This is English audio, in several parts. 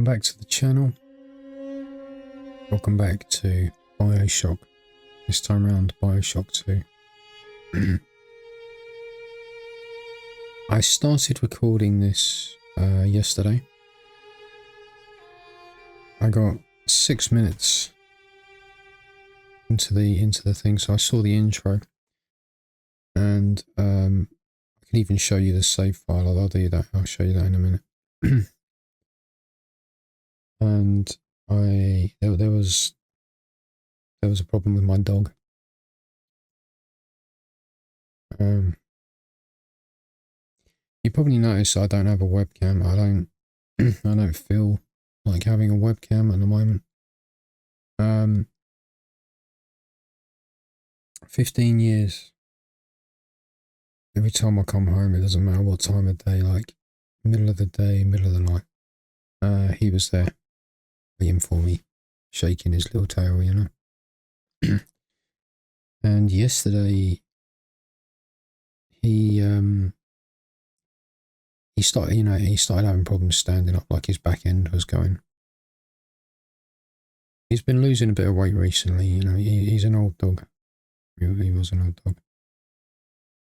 Welcome back to the channel. Welcome back to Bioshock. This time around, Bioshock 2. I started recording this yesterday. I got 6 minutes into the thing, so I saw the intro, and I can even show you the save file. I'll do that. I'll show you that in a minute. And there was a problem with my dog. You probably noticed I don't have a webcam. I don't feel like having a webcam at the moment. 15 years. Every time I come home, it doesn't matter what time of day, like middle of the day, middle of the night, he was there waiting for me, shaking his little tail, you know. And yesterday he started having problems standing up, like his back end was going. He's been losing a bit of weight recently, you know. He's an old dog. He was an old dog.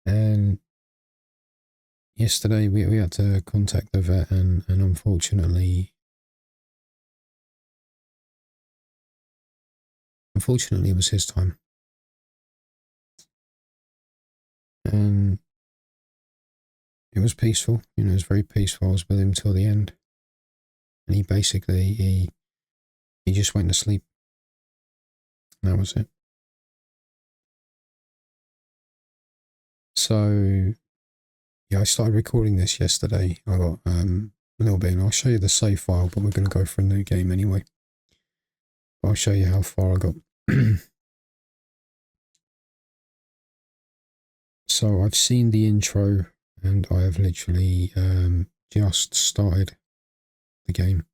And yesterday we had to contact the vet, and unfortunately it was his time. And it was peaceful, you know, it was very peaceful. I was with him till the end. And he just went to sleep. And that was it. So, yeah, I started recording this yesterday. I got a little bit, and I'll show you the save file, but we're going to go for a new game anyway. I'll show you how far I got. So I've seen the intro, and I have literally just started the game.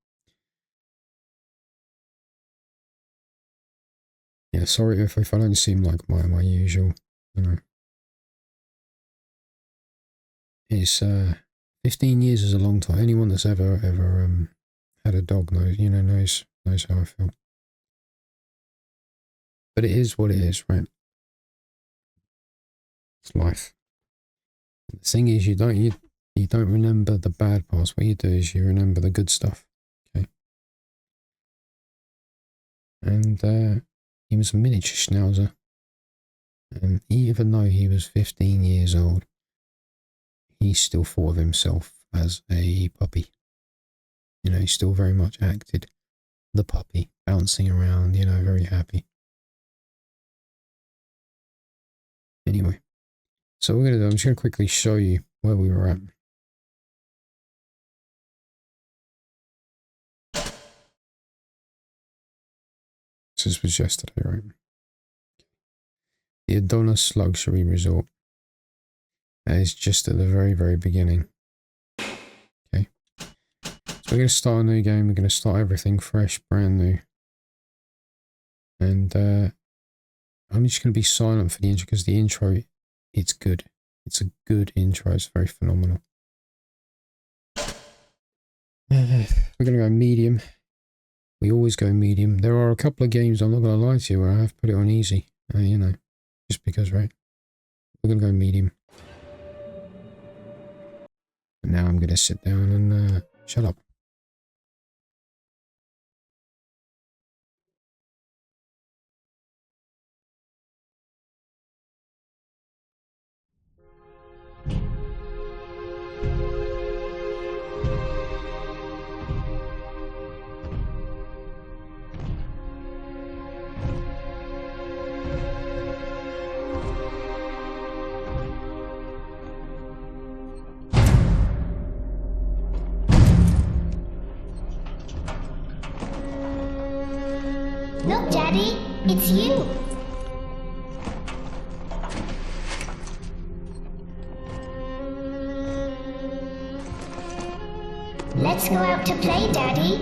Yeah, sorry if I don't seem like my usual, you know. It's 15 years is a long time. Anyone that's ever had a dog knows how I feel. But it is what it is, right? It's life. The thing is, you don't remember the bad parts. What you do is you remember the good stuff. Okay. And he was a miniature schnauzer, and even though he was 15 years old, he still thought of himself as a puppy. You know, he still very much acted the puppy, bouncing around, you know, very happy. Anyway, so what I'm just going to quickly show you where we were at. This was yesterday, right? The Adonis Luxury Resort. That is just at the very, very beginning. Okay. So we're going to start a new game. We're going to start everything fresh, brand new. And I'm just going to be silent for the intro, because the intro, it's good. It's a good intro. It's very phenomenal. We're going to go medium. We always go medium. There are a couple of games, I'm not going to lie to you, where I have put it on easy. You know, just because, right? We're going to go medium. And now I'm going to sit down and shut up. Look, Daddy, it's you. Let's go out to play, Daddy.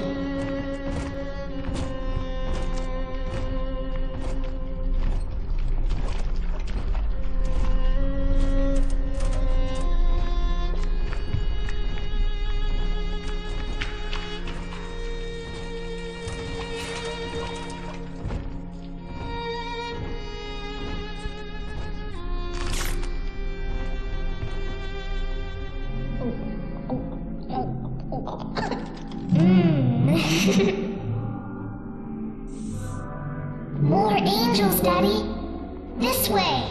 More angels, Daddy. This way.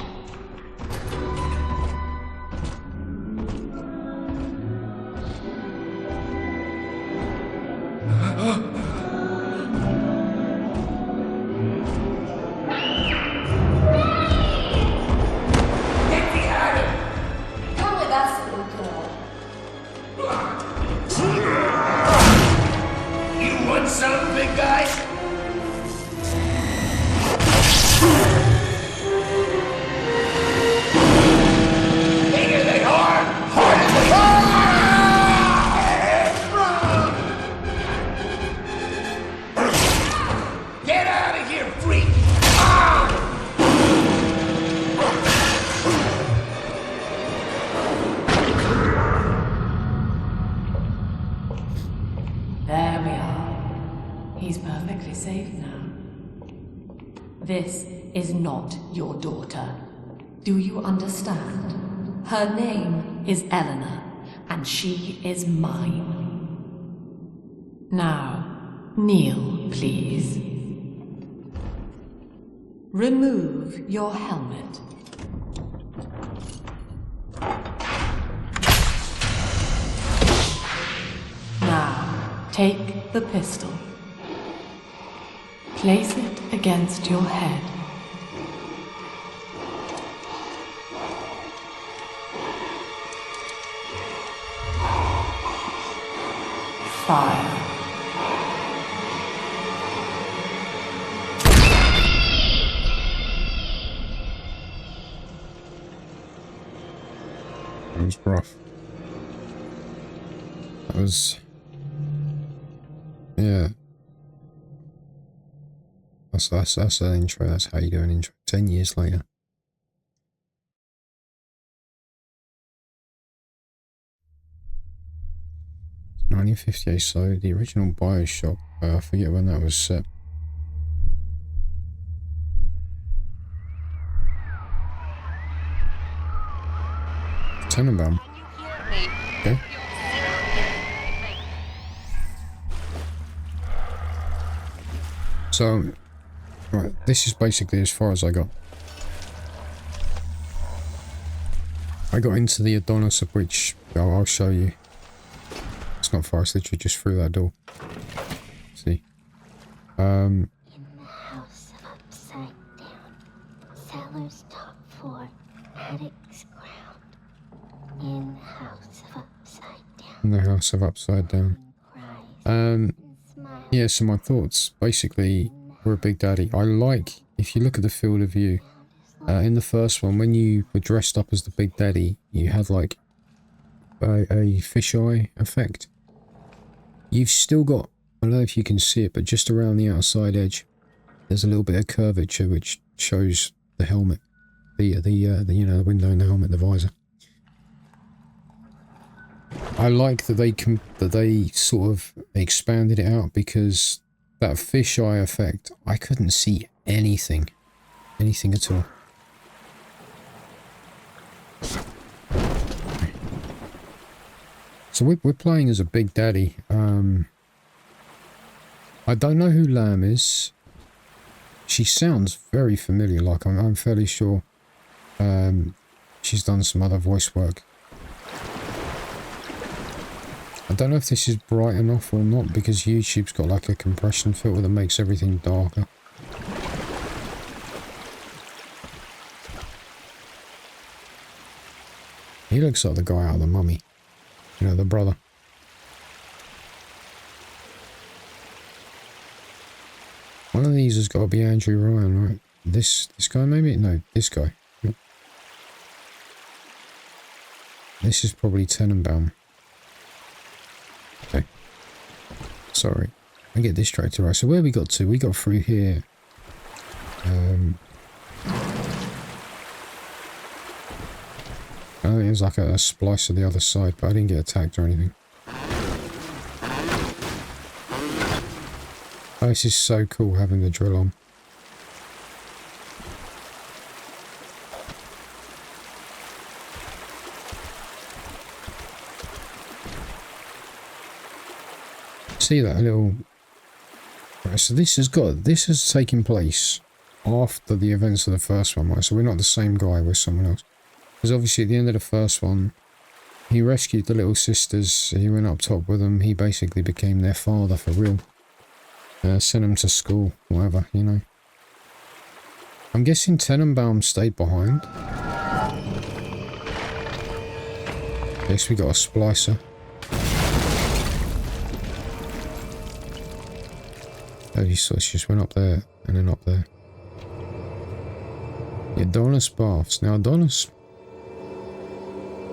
There we are. He's perfectly safe now. This is not your daughter. Do you understand? Her name is Eleanor, and she is mine. Now, kneel, please. Remove your helmet. Now, take the pistol. Place it against your head. Fire. That was rough. That was... yeah. That's an intro. That's how you do an intro. 10 years later. It's 1958, so the original Bioshock, I forget when that was set. Tenenbaum. Okay. So, right, this is basically as far as I got. I got into the Adonis, of which I'll show you. It's not far, it's literally just through that door. See? In the house of upside down, cellar's top floor, attic's ground. In the house of upside down. In the house of upside down. Yeah, so my thoughts, basically, were a Big Daddy. I like, if you look at the field of view, in the first one, when you were dressed up as the Big Daddy, you had like a fisheye effect. You've still got, I don't know if you can see it, but just around the outside edge, there's a little bit of curvature which shows the helmet, the you know, the window and the helmet, the visor. I like that they sort of expanded it out, because that fisheye effect, I couldn't see anything at all. So we're playing as a Big Daddy. I don't know who Lamb is. She sounds very familiar. Like I'm fairly sure she's done some other voice work. I don't know if this is bright enough or not, because YouTube's got like a compression filter that makes everything darker. He looks like the guy out of The Mummy. You know, the brother. One of these has got to be Andrew Ryan, right? This guy maybe? No, this guy. Yep. This is probably Tenenbaum. Okay. Sorry. I get distracted. Right, so where we got to? We got through here. I think there's like a splice to the other side, but I didn't get attacked or anything. Oh, this is so cool having the drill on. See that little... Right, so this has taken place after the events of the first one, right? So we're not the same guy, we're someone else. Because obviously at the end of the first one, he rescued the little sisters, he went up top with them, he basically became their father for real. Sent them to school, whatever, you know. I'm guessing Tenenbaum stayed behind. Yes, we got a splicer. Oh, you saw she just went up there and then up there. The Adonis baths. Now Adonis,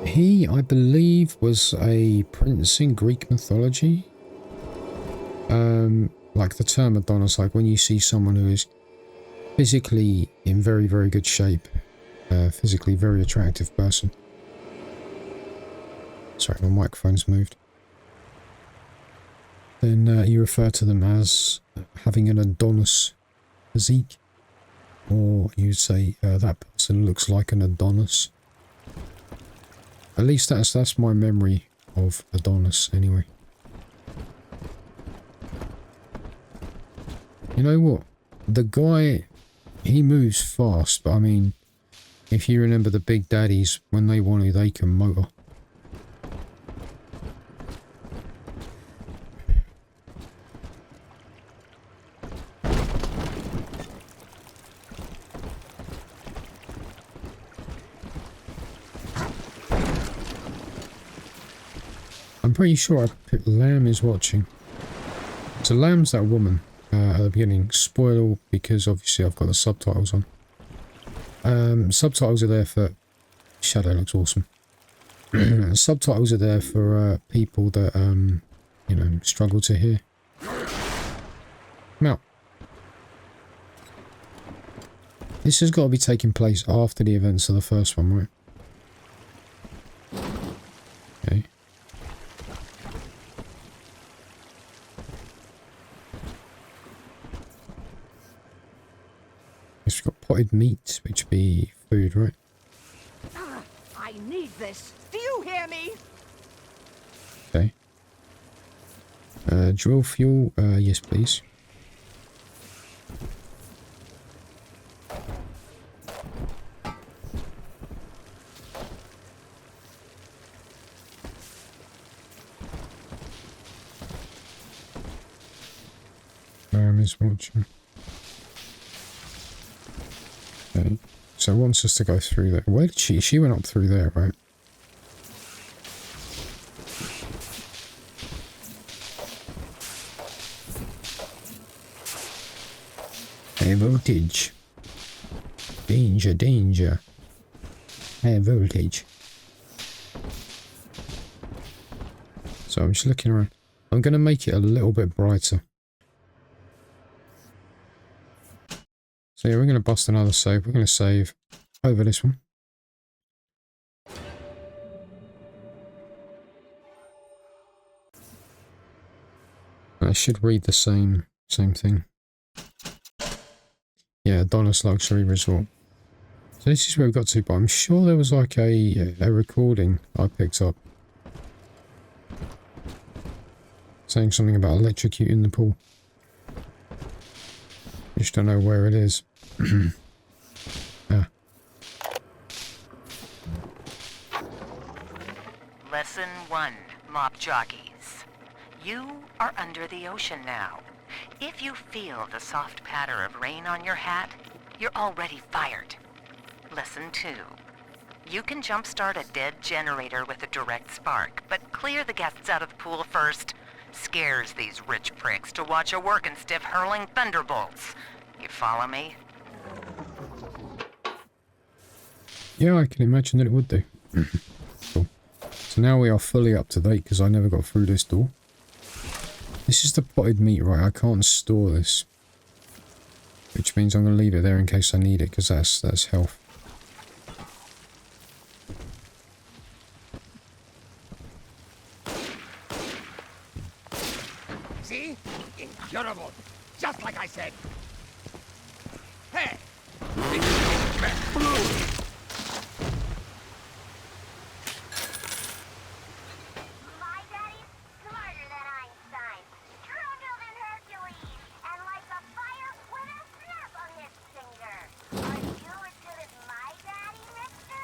he, I believe, was a prince in Greek mythology. Like the term Adonis, like when you see someone who is physically in very, very good shape, physically very attractive person. Sorry, my microphone's moved. Then you refer to them as having an Adonis physique, or you'd say that person looks like an Adonis. At least that's my memory of Adonis, anyway. You know what? The guy, he moves fast, but I mean, if you remember the big daddies, when they want to, they can motor. I'm pretty sure Lamb is watching. So Lamb's that woman at the beginning. Spoiler, because obviously I've got the subtitles on. Subtitles are there for... Shadow looks awesome. Subtitles are there for people that, you know, struggle to hear. Now, this has got to be taking place after the events of the first one, right? Okay. We've got potted meat, which would be food, right? I need this. Do you hear me? Okay. Drill fuel, yes please. Is watching. Okay, so it wants us to go through there. Where did she? She went up through there, right? High voltage. Danger, danger. High voltage. So I'm just looking around. I'm going to make it a little bit brighter. So yeah, we're going to bust another save. We're going to save over this one. I should read the same thing. Yeah, Adonis Luxury Resort. So this is where we got to, but I'm sure there was like a recording I picked up. Saying something about electrocuting the pool. Just don't know where it is. Ah. Lesson 1, mop jockeys. You are under the ocean now. If you feel the soft patter of rain on your hat, you're already fired. Lesson 2. You can jumpstart a dead generator with a direct spark, but clear the guests out of the pool first. Scares these rich pricks to watch a working stiff hurling thunderbolts. You follow me? Yeah, I can imagine that it would do. Cool. So now we are fully up to date because I never got through this door. This is the potted meat, right? I can't store this. Which means I'm going to leave it there in case I need it, because that's health. See? Incurable. just like I said. Hey! My daddy's smarter than Einstein, stronger than Hercules, and like a fire with a snap of his finger. Are you as good as my daddy, mister?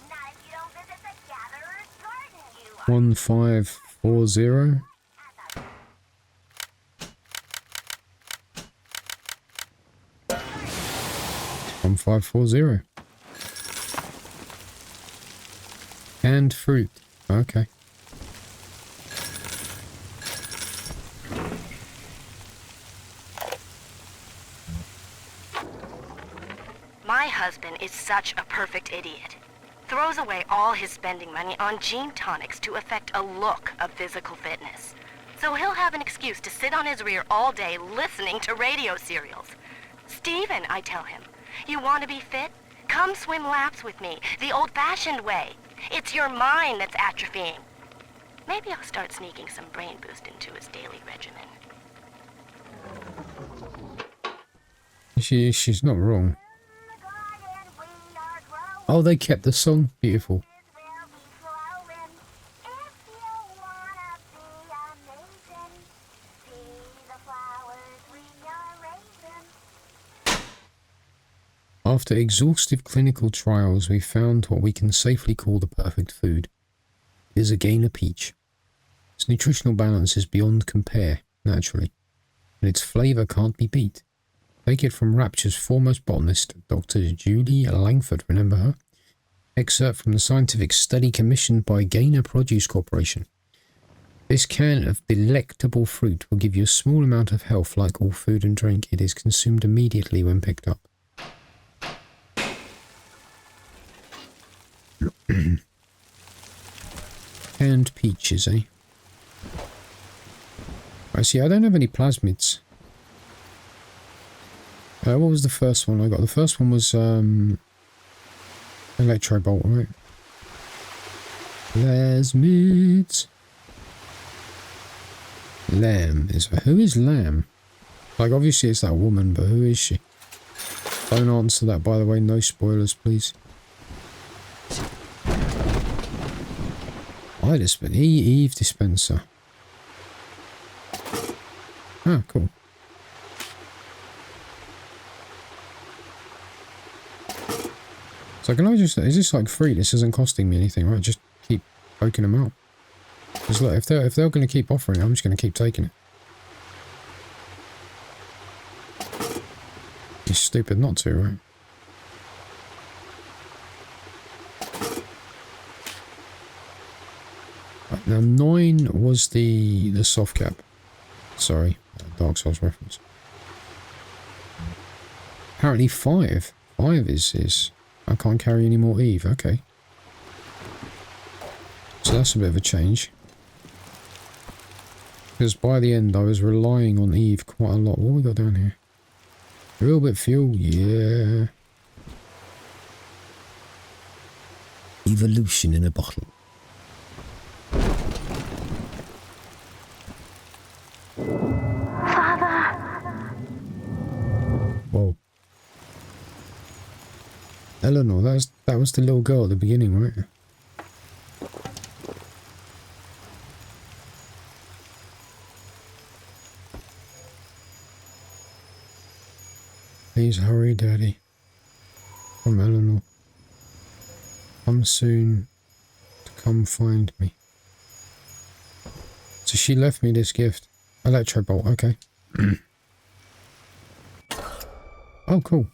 Not if you don't visit the Gatherer's Garden, you are. 1540. 1540. Canned fruit. Okay. My husband is such a perfect idiot. Throws away all his spending money on gene tonics to affect a look of physical fitness. So he'll have an excuse to sit on his rear all day listening to radio serials. Steven, I tell him, you want to be fit? Come swim laps with me, the old-fashioned way. It's your mind that's atrophying. Maybe I'll start sneaking some brain boost into his daily regimen. She's not wrong. Oh, they kept the song. Beautiful. After exhaustive clinical trials, we found what we can safely call the perfect food. It is again a peach. Its nutritional balance is beyond compare, naturally, and its flavour can't be beat. Take it from Rapture's foremost botanist, Dr. Julie Langford, remember her? Excerpt from the scientific study commissioned by Gainer Produce Corporation. This can of delectable fruit will give you a small amount of health. Like all food and drink, it is consumed immediately when picked up. Canned peaches, eh? I see, I don't have any plasmids. What was the first one I got? The first one was Electrobolt, right? Plasmids. Lamb is... Who is Lamb? Like, obviously it's that woman, but who is she? Don't answer that, by the way. No spoilers, please. Eve dispenser. Ah, cool. So can I just... Is this like free? This isn't costing me anything, right? Just keep poking them out. Because look, if they're going to keep offering it, I'm just going to keep taking it. You're stupid not to, right? Right, now 9 was the soft cap. Sorry, Dark Souls reference. Apparently 5. 5 is I can't carry any more Eve. Okay. So that's a bit of a change. Because by the end I was relying on Eve quite a lot. What we got down here? A little bit of fuel, yeah. Evolution in a bottle. Whoa. Eleanor, that was the little girl at the beginning, right? Please hurry, Daddy. From Eleanor. Come soon to come find me. So she left me this gift. Electrobolt, okay. Oh, cool.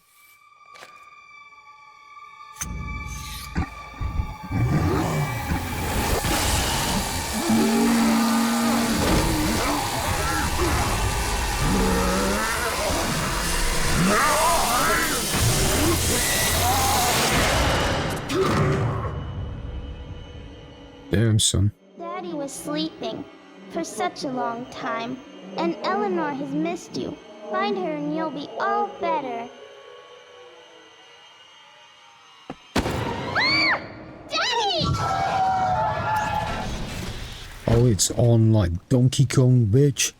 Damn, son. Daddy was sleeping for such a long time, and Eleanor has missed you. Find her and you'll be all better. Ah! Daddy! Oh, it's on like Donkey Kong, bitch.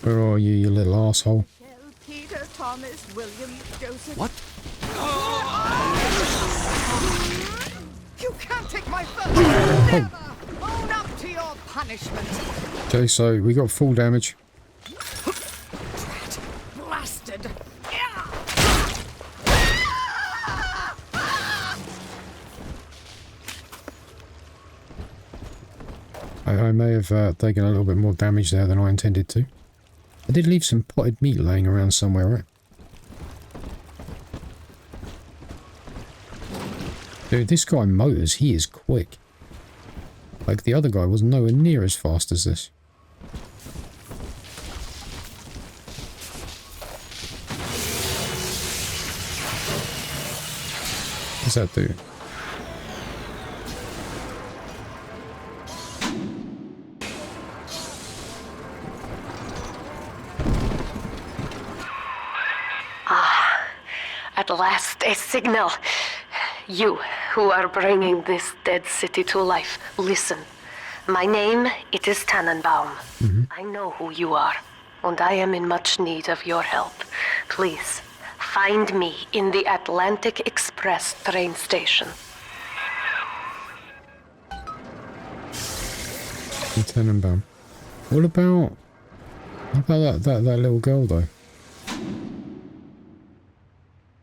Where are you, you little asshole? Peter, Thomas, William, Joseph. What? You can't take my first. Never. Own up to your punishment. Okay, so we got full damage. Blasted. I may have taken a little bit more damage there than I intended to. I did leave some potted meat laying around somewhere, right? Dude, this guy motors, he is quick. Like, the other guy was nowhere near as fast as this. What's that do? At last, a signal. You, who are bringing this dead city to life, listen. My name, it is Tenenbaum. I know who you are, and I am in much need of your help. Please, find me in the Atlantic Express train station. Tenenbaum. What about that little girl though?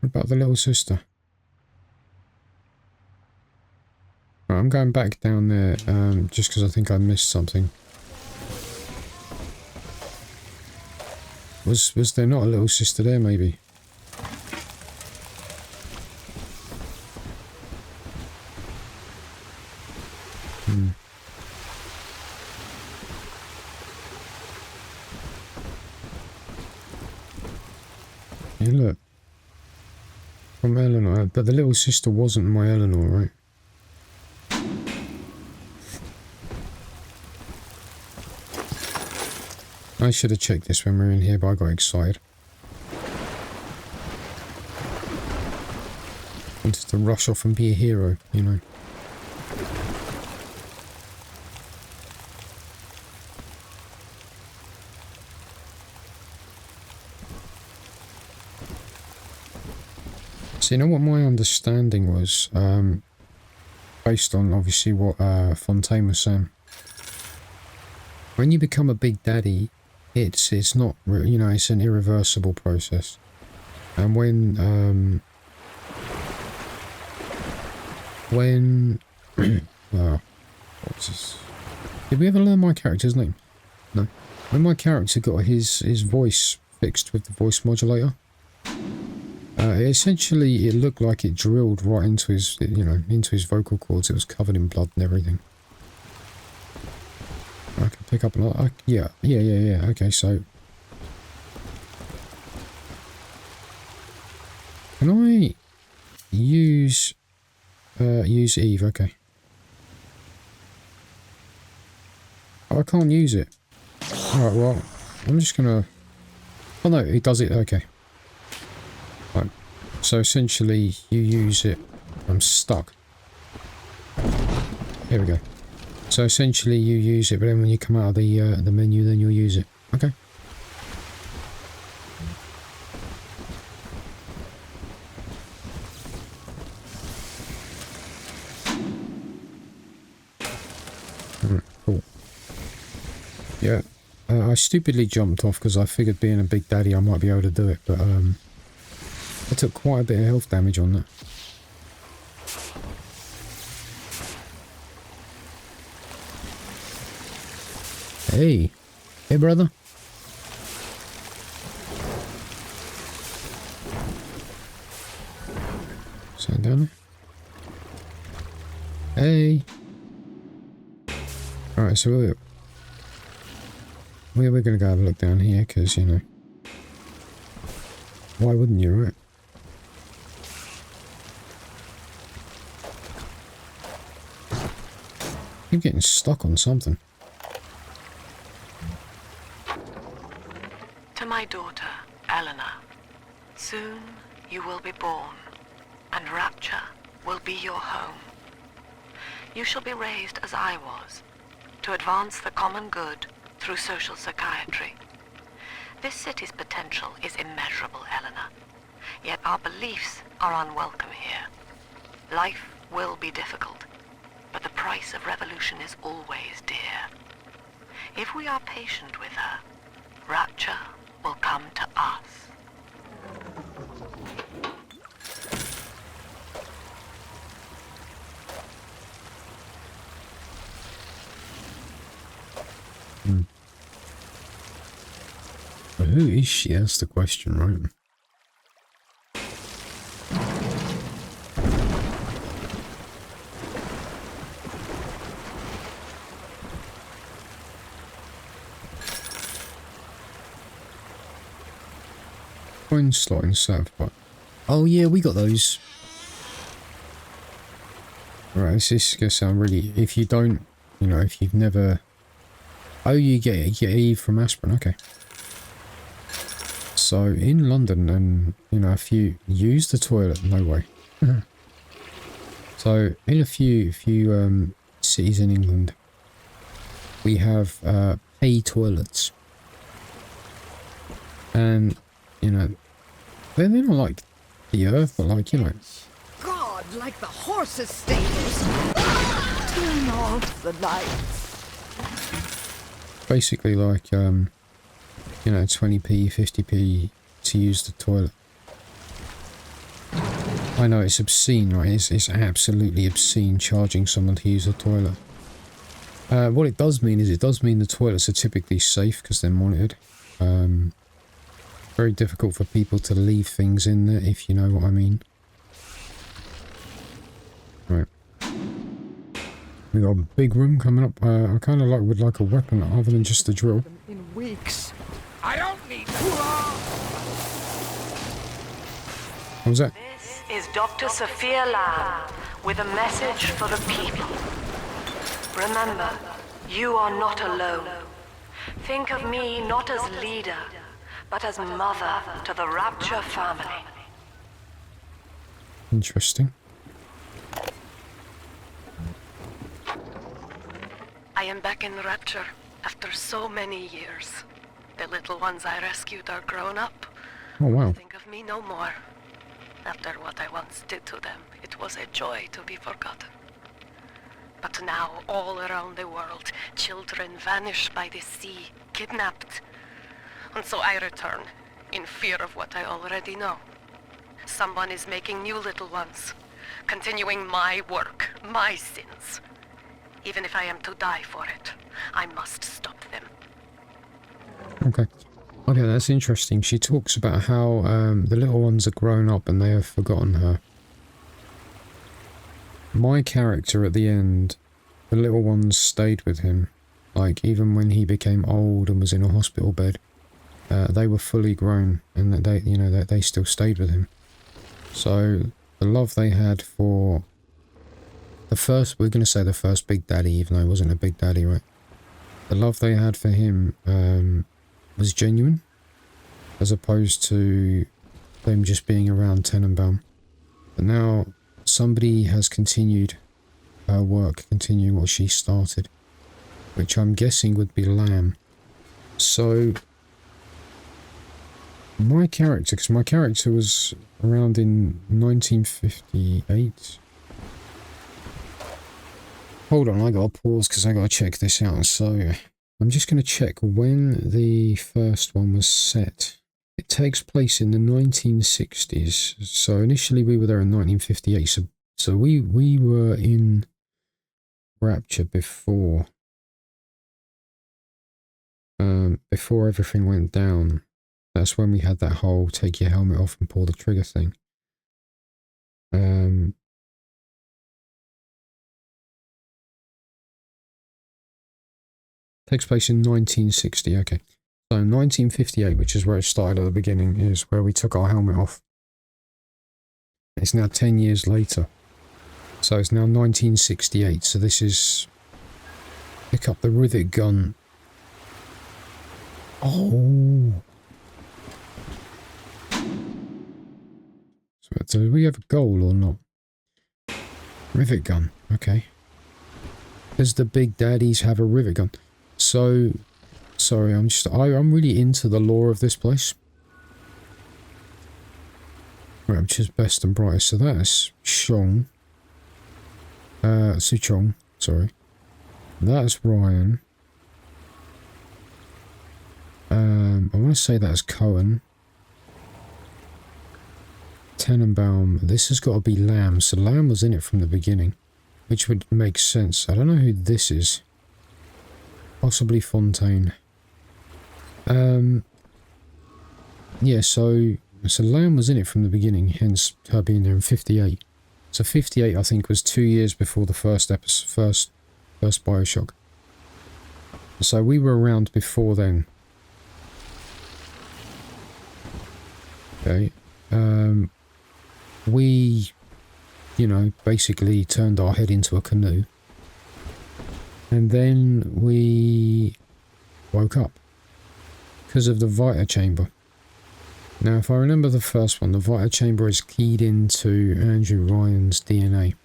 What about the little sister? Right, I'm going back down there just because I think I missed something. Was there not a little sister there maybe? Yeah, look. From Eleanor, but the little sister wasn't my Eleanor, right? I should have checked this when we were in here, but I got excited. Wanted to rush off and be a hero, you know. So you know what my understanding was, based on obviously what Fontaine was saying. When you become a big daddy, it's not, you know, it's an irreversible process. And when what's this? Did we ever learn my character's name? No. When my character got his voice fixed with the voice modulator, essentially it looked like it drilled right into his, you know, into his vocal cords. It was covered in blood and everything. I can pick up another. Yeah. Okay, so can I use Eve? Okay. Oh, I can't use it. All right. Well, I'm just gonna. Oh no, it does it. Okay. Right. So essentially, you use it. I'm stuck. Here we go. So essentially you use it, but then when you come out of the menu, then you'll use it. Okay. Alright, cool. Yeah. I stupidly jumped off because I figured being a big daddy I might be able to do it, but I took quite a bit of health damage on that. Hey. Hey, brother. Stand down there. Hey. Alright, so we're going to go have a look down here, because, you know. Why wouldn't you, right? Keep getting stuck on something. To my daughter, Eleanor, soon you will be born, and Rapture will be your home. You shall be raised as I was, to advance the common good through social psychiatry. This city's potential is immeasurable, Eleanor. Yet our beliefs are unwelcome here. Life will be difficult, but the price of revolution is always dear. If we are patient with her, Rapture will come to us. But who is she? That's the question, right? Coin slot in Southport. Oh yeah, we got those. Right, this is gonna sound really. If you don't, you know, if you've never. Oh, you get Eve from Aspirin. Okay. So in London, and you know, if you use the toilet, no way. So in a few cities in England, we have pay toilets, and you know, they're not like the earth, but like, you know. God, like the horses' stables. Turn off the lights. Basically like, you know, 20p, 50p to use the toilet. I know it's obscene, right? It's absolutely obscene charging someone to use the toilet. What it does mean is it does mean the toilets are typically safe because they're monitored. Very difficult for people to leave things in there, if you know what I mean. Right. We got a big room coming up. I kind of would like a weapon other than just the drill. In weeks. I don't need What was that? This is Dr. Sophia Lamb with a message for the people. Remember, you are not alone. Think of me not as leader, but as mother to the Rapture family. Interesting. I am back in Rapture after so many years. The little ones I rescued are grown up. Oh wow. Think of me no more. After what I once did to them, it was a joy to be forgotten. But now, all around the world, children vanish by the sea, kidnapped. And so I return, in fear of what I already know. Someone is making new little ones, continuing my work, my sins. Even if I am to die for it, I must stop them. Okay. Okay, that's interesting. She talks about how the little ones are grown up and they have forgotten her. My character at the end, the little ones stayed with him. Like, even when he became old and was in a hospital bed, they were fully grown and that they, you know, that they still stayed with him. So the love they had for the first, we're going to say the first Big Daddy, even though he wasn't a Big Daddy, right? The love they had for him was genuine, as opposed to them just being around Tenenbaum. But now somebody has continued her work, continuing what she started, which I'm guessing would be Lamb. So my character, because my character was around in 1958. Hold on, I gotta pause because I gotta check this out. So I'm just gonna check when the first one was set. It takes place in the 1960s. So initially we were there in 1958. So we were in Rapture before everything went down. That's when we had that whole take your helmet off and pull the trigger thing. Takes place in 1960, okay. So 1958, which is where it started at the beginning, is where we took our helmet off. It's now 10 years later. So it's now 1968, so this is... Pick up the rivet gun. Oh! So do we have a goal or not? Rivet gun, okay. Does the Big Daddies have a rivet gun? So Sorry, I'm really into the lore of this place. Rapture's best and brightest. So that's Suchong, sorry. That's Ryan. I want to say that's Cohen. Tenenbaum. This has got to be Lamb. So Lamb was in it from the beginning, which would make sense. I don't know who this is. Possibly Fontaine. Yeah, so Lamb was in it from the beginning, hence her being there in 58. So 58, I think, was 2 years before the first episode, first Bioshock. So we were around before then. Okay. We, you know, basically turned our head into a canoe. And then we woke up because of the Vita chamber. Now, if I remember the first one, the Vita chamber is keyed into Andrew Ryan's DNA.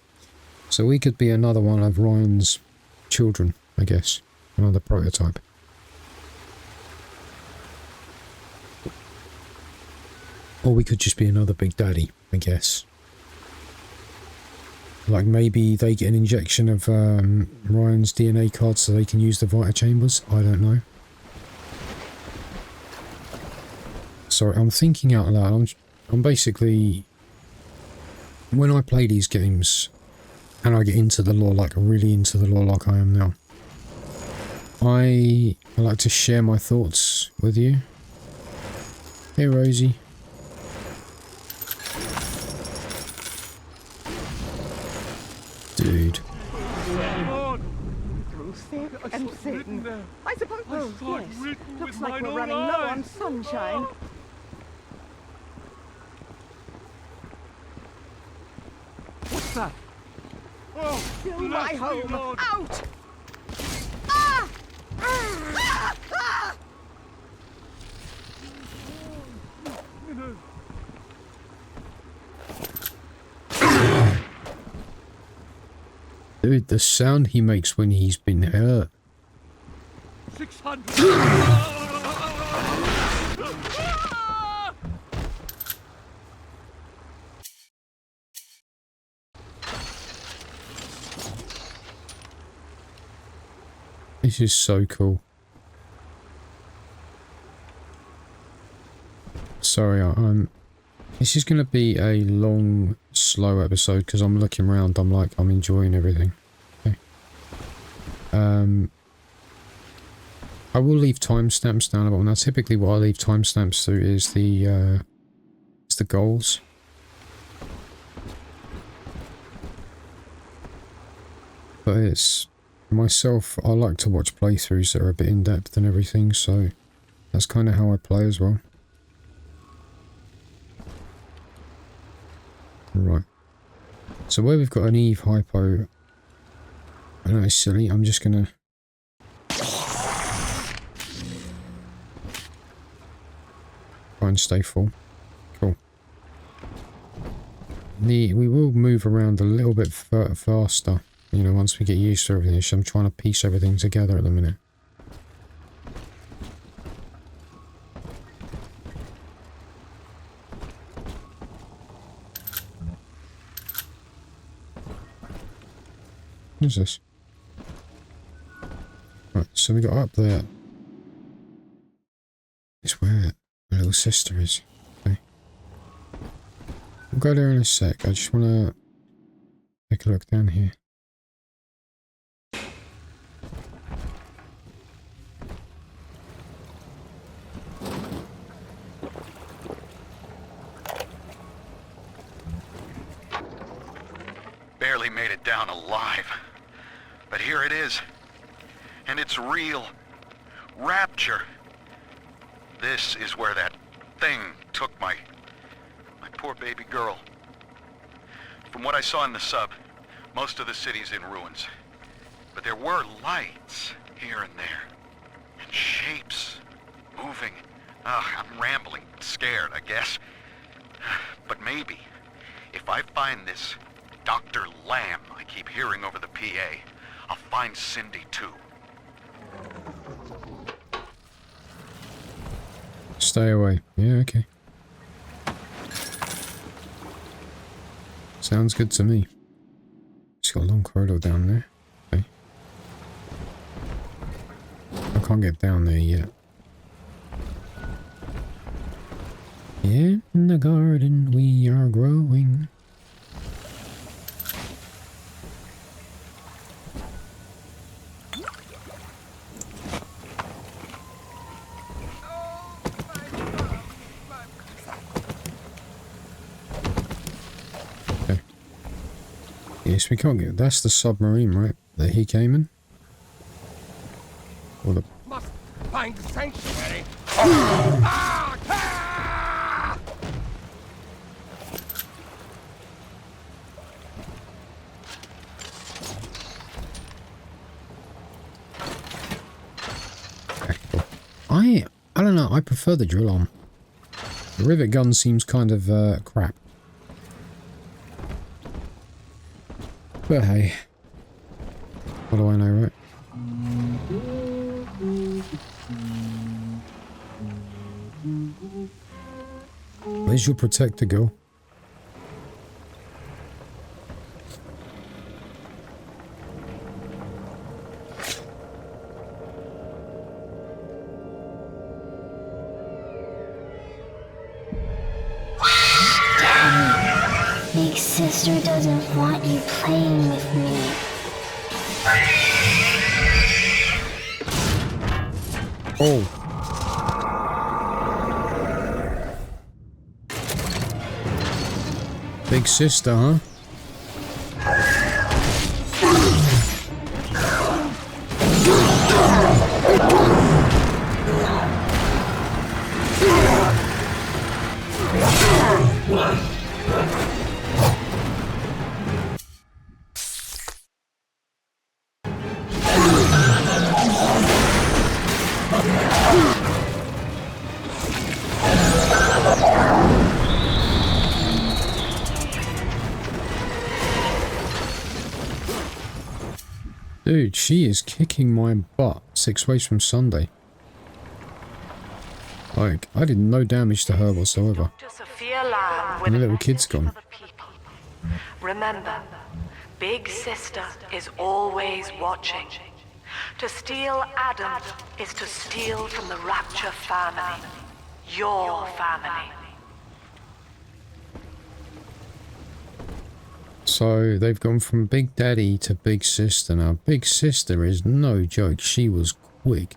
So we could be another one of Ryan's children, I guess. Another prototype. Or we could just be another Big Daddy, I guess. Like maybe they get an injection of Ryan's DNA card so they can use the Vita chambers. I don't know. Sorry, I'm thinking out loud. I'm basically... When I play these games and I get into the lore, like really into the lore like I am now, I like to share my thoughts with you. Hey, Rosie. Dude. Through thick and thin. I suppose, yes. Looks like we're running low on sunshine. What's that? Oh, Fill my bless home. me, Lord. Out! Ah! Ah! Ah! Dude, the sound he makes when he's been hurt. 600. This is so cool. Sorry, this is going to be a long, slow episode because I'm looking around. I'm enjoying everything. Okay. I will leave timestamps down about. Now, typically, what I leave timestamps to is the goals. But it's myself. I like to watch playthroughs that are a bit in depth and everything. So that's kind of how I play as well. Right. So where we've got an Eve hypo, I know it's silly, I'm just gonna... try and stay full. Cool. We will move around a little bit faster, you know, once we get used to everything. So I'm trying to piece everything together at the minute. What is this? Right, so we got up there. It's where my little sister is. Okay. We'll go there in a sec. I just want to take a look down here. Barely made it down alive. But here it is. And it's real. Rapture. This is where that thing took my poor baby girl. From what I saw in the sub, most of the city's in ruins. But there were lights here and there. And shapes moving. I'm rambling, scared, I guess. But maybe, if I find this Dr. Lamb I keep hearing over the PA, I'll find Cindy too. Stay away. Yeah, okay. Sounds good to me. It's got a long corridor down there. Okay. I can't get down there yet. In the garden we are growing. Okay. Yes, we can't get... That's the submarine, right? That he came in? Or the... Must find sanctuary. Ah! Ah! I don't know, I prefer the drill on. The rivet gun seems kind of crap. But hey. What do I know, right? Where's your protector go? Big sister doesn't want you playing with me. Oh. Big sister, huh? Dude, she is kicking my butt 6 ways from Sunday. Like, I did no damage to her whatsoever. And the little kid's gone. Remember, Big Sister is always watching. To steal Adam is to steal from the Rapture family. Your family. So, they've gone from Big Daddy to Big Sister. Now, Big Sister is no joke. She was quick.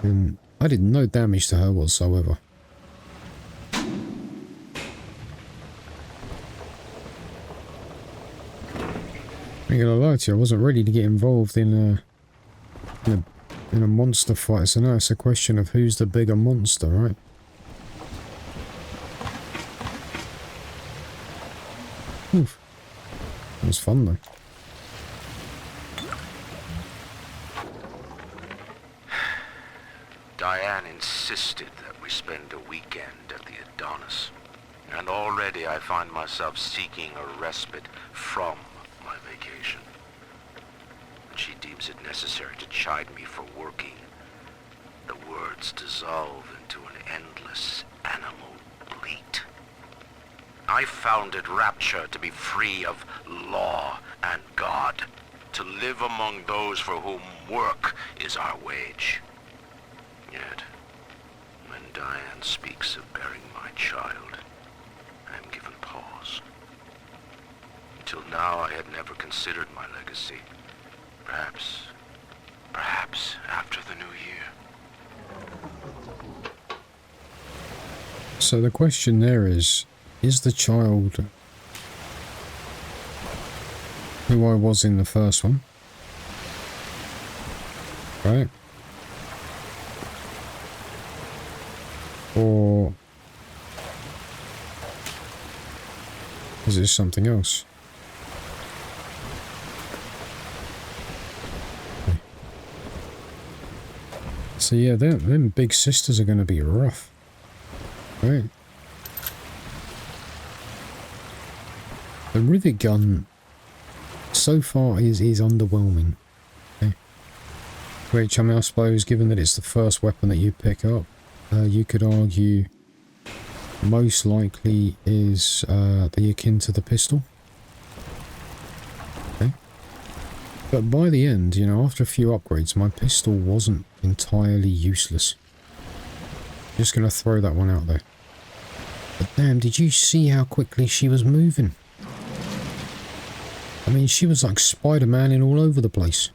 And I did no damage to her whatsoever. I'm gonna lie to you, I wasn't ready to get involved in a monster fight, so now it's a question of who's the bigger monster, right? Oof. That was fun though. Diane insisted that we spend a weekend at the Adonis, and already I find myself seeking a respite from my vacation. She deems it necessary to chide me for working. The words dissolve into an endless animal bleat. I founded Rapture to be free of law and God, to live among those for whom work is our wage. Yet, when Diane speaks of bearing my child, I am given pause. Until now, I had never considered my legacy. Perhaps after the new year. So the question there is the child who I was in the first one? Right? Or is it something else? So yeah, them big sisters are going to be rough. Right? The rivet gun so far is underwhelming. Okay? Which, I mean, I suppose, given that it's the first weapon that you pick up, you could argue most likely is the akin to the pistol. Okay. But by the end, you know, after a few upgrades, my pistol wasn't entirely useless. Just gonna throw that one out there. But damn, did you see how quickly she was moving? I mean, she was like Spider-Man all over the place.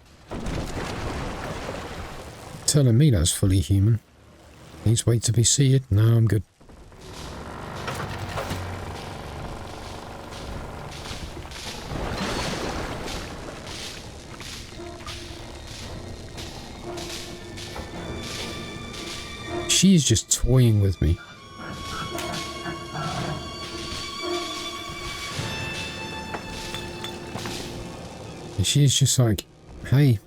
Telling me that's fully human. Please wait to be seated. No, I'm good. She is just toying with me. And she is just like, hey,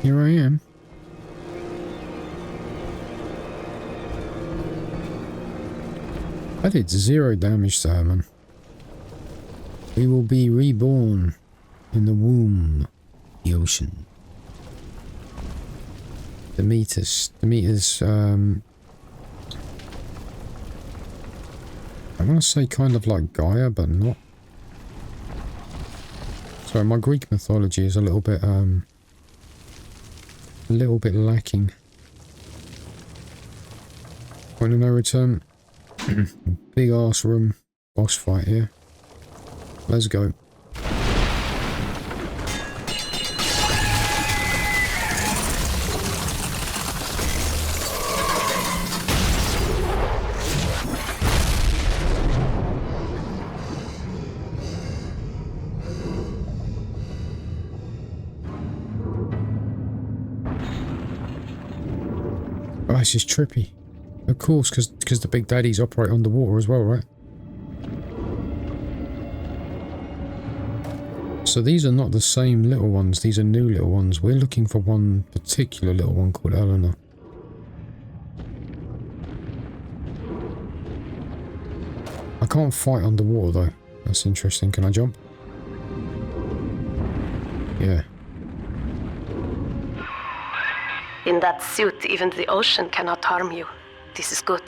here I am. I did 0 damage to her, man. We will be reborn in the womb, the ocean. Demeter's, I'm gonna say kind of like Gaia, but not. So my Greek mythology is a little bit lacking. Point of no return. Big ass room, boss fight here. Let's go. Oh, this is trippy. Of course, because the big daddies operate underwater as well, right? So these are not the same little ones, these are new little ones. We're looking for one particular little one called Eleanor. I can't fight underwater though. That's interesting. Can I jump? Yeah. In that suit, even the ocean cannot harm you. This is good.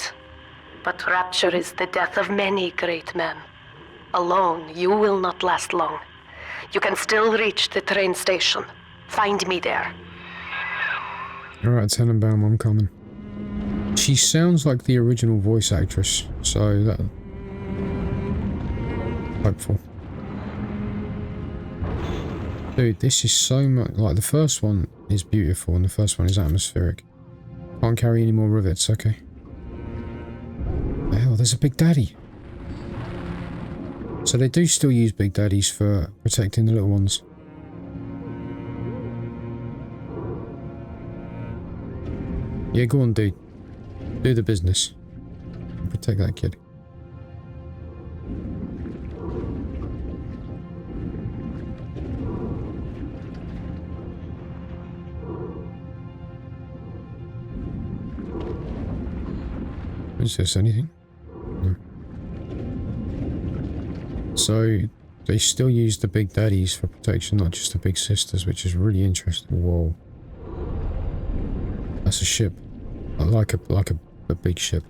But Rapture is the death of many great men. Alone, you will not last long. You can still reach the train station. Find me there. Alright, Tenenbaum, I'm coming. She sounds like the original voice actress, so that... hopeful. Dude, this is so much... like, the first one is beautiful, and the first one is atmospheric. Can't carry any more rivets, okay. Hell, there's a Big Daddy. So they do still use Big Daddies for protecting the little ones. Yeah, go on, dude. Do the business. Protect that kid. Is this anything? No. So they still use the Big Daddies for protection, not just the Big Sisters, which is really interesting. Whoa. That's a ship. I like a big ship.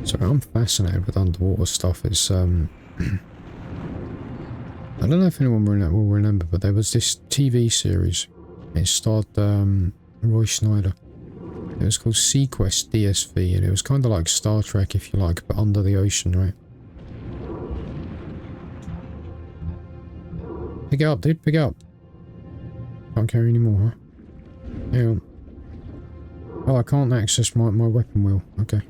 So I'm fascinated with underwater stuff. It's I don't know if anyone will remember, but there was this TV series. It starred Roy Schneider. It was called Sequest DSV, and it was kind of like Star Trek, if you like, but under the ocean, right? Pick it up, dude, pick it up. Can't carry any more, huh? Hang on. Oh, I can't access my weapon wheel. Okay.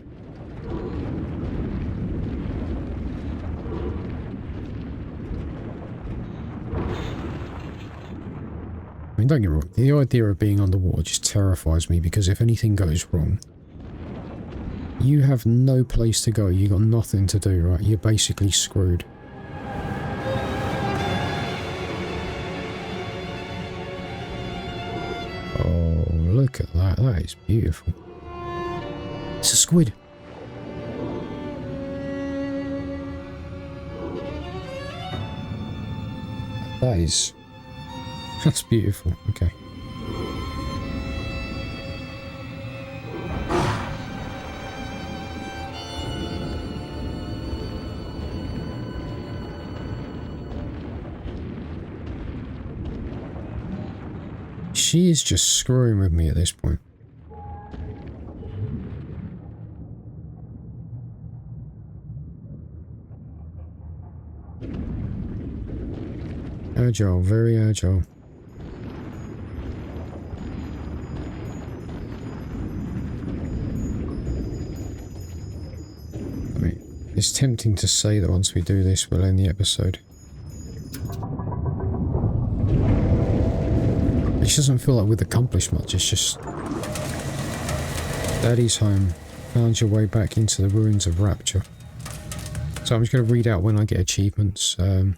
I mean, don't get me wrong, the idea of being underwater just terrifies me, because if anything goes wrong, you have no place to go, you got nothing to do, right? You're basically screwed. Oh, look at that, that is beautiful. It's a squid. That is... that's beautiful, okay. She is just screwing with me at this point. Agile, very agile. I mean, it's tempting to say that once we do this, we'll end the episode. It doesn't feel like we've accomplished much, it's just... Daddy's home. Found your way back into the ruins of Rapture. So I'm just going to read out when I get achievements. I'm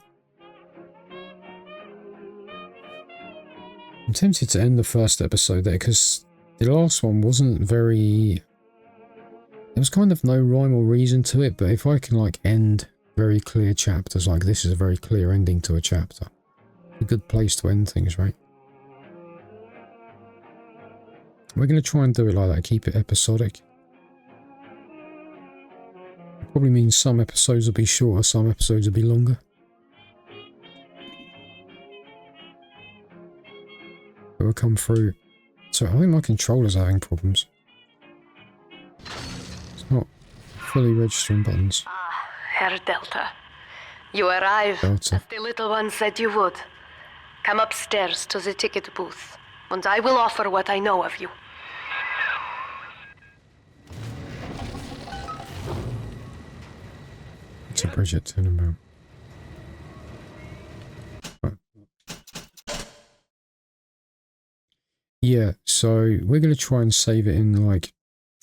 tempted to end the first episode there, because the last one wasn't very... There was kind of no rhyme or reason to it, but if I can, like, end very clear chapters, like this is a very clear ending to a chapter. A good place to end things, right? We're going to try and do it like that, keep it episodic. Probably means some episodes will be shorter, some episodes will be longer. But we'll come through. So I think my controller's having problems. It's not fully registering buttons. Ah, Herr Delta. You arrived Delta. as the little one said you would. Come upstairs to the ticket booth, and I will offer what I know of you. It's a bridge at Tenenbaum. Right. Yeah, so we're going to try and save it in like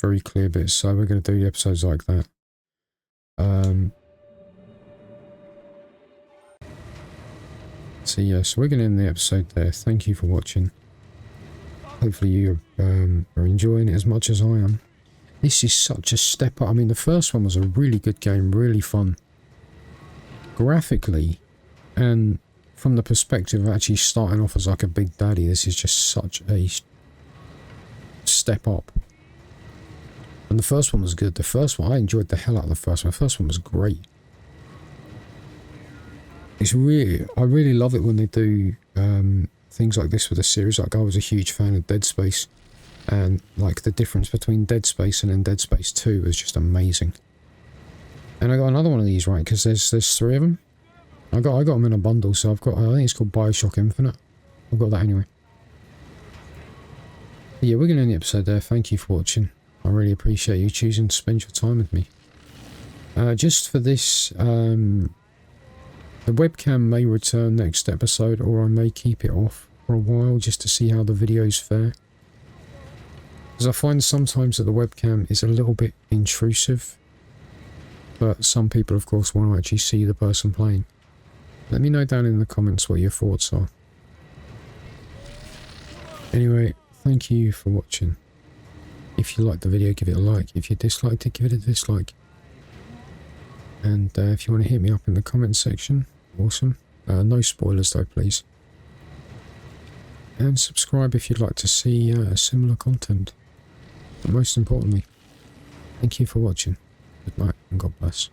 very clear bits. So we're going to do the episodes like that. So yeah, so we're going to end the episode there. Thank you for watching. Hopefully you are enjoying it as much as I am. This is such a step up. I mean, the first one was a really good game, really fun. Graphically, and from the perspective of actually starting off as like a big daddy, this is just such a step up. And the first one was good. The first one, I enjoyed the hell out of the first one. The first one was great. It's really, I really love it when they do things like this with a series. Like, I was a huge fan of Dead Space. And like the difference between Dead Space and then Dead Space 2 was just amazing. And I got another one of these, right? Because there's 3 of them. I got them in a bundle, so I've got, I think it's called Bioshock Infinite. I've got that anyway. But yeah, we're going to end the episode there. Thank you for watching. I really appreciate you choosing to spend your time with me. Just for this, the webcam may return next episode, or I may keep it off for a while just to see how the videos fare. Because I find sometimes that the webcam is a little bit intrusive, but some people of course want to actually see the person playing. Let me know down in the comments what your thoughts are. Anyway, thank you for watching. If you liked the video, give it a like. If you disliked it, give it a dislike. And if you want to hit me up in the comments section, awesome. No spoilers though, please. And subscribe if you'd like to see similar content. But most importantly, thank you for watching. Good night and God bless.